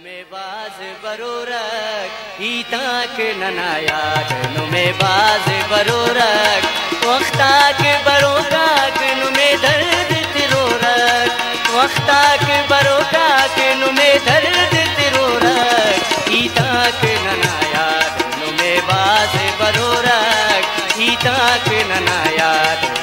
में बाज बरोरक ईताक ननायाद में बाज बरोरक वक्ताक बरोकाक में दर्द तिरोरक वक्ताक बरोकाक में दर्द तिरोरक ईताक ननायाद में बाज बरोरक ईताक ननायाद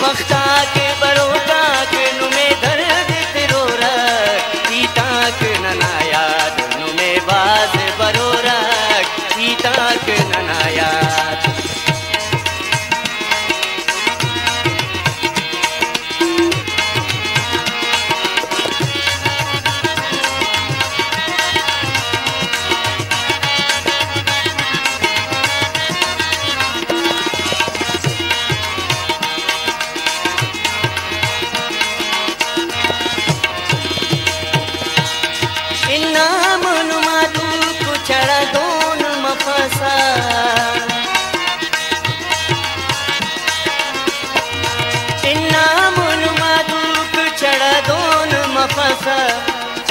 वक्ताक बरोकाक नुमे दर्द तिरोरक ईताक ननायाद नुमे बाज बरोरक ईताक ननायाद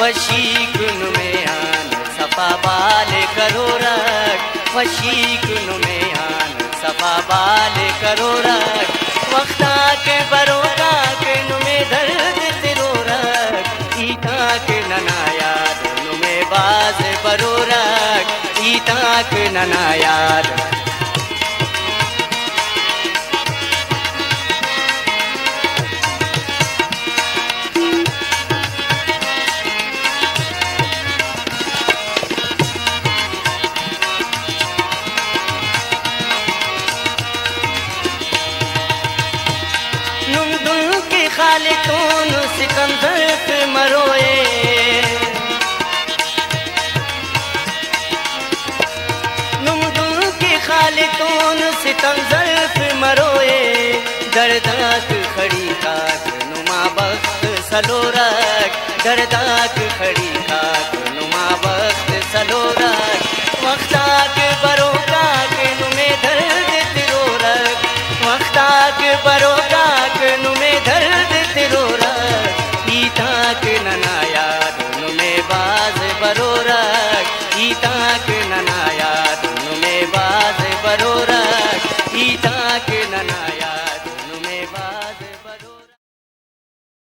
वशीकुन में आन सफा बाल करो रख वशीकुन में आन सफा बाल करो रख वक्ताक बरोकाक नुमे दर्द तिरोरक ईताक ननायाद नुमे बाज बरोरक ईताक ननायाद खालितून सिकंदर पे मरोए नुमदुल के खालितून सिकंदर पे मरोए दर्दाक खड़ी काक नुमा बख्त सलोरक दर्दाक खड़ी काक नुमा बख्त सलोरक वक्ताक बरोकाक नुमे दर्द तिरोरक वक्ताक बरोकाक नुमे दर्द तिरोरक ईताक ननायाद नुमे बाज बरोरक ईताक ननायाद नुमे बाज बरोरक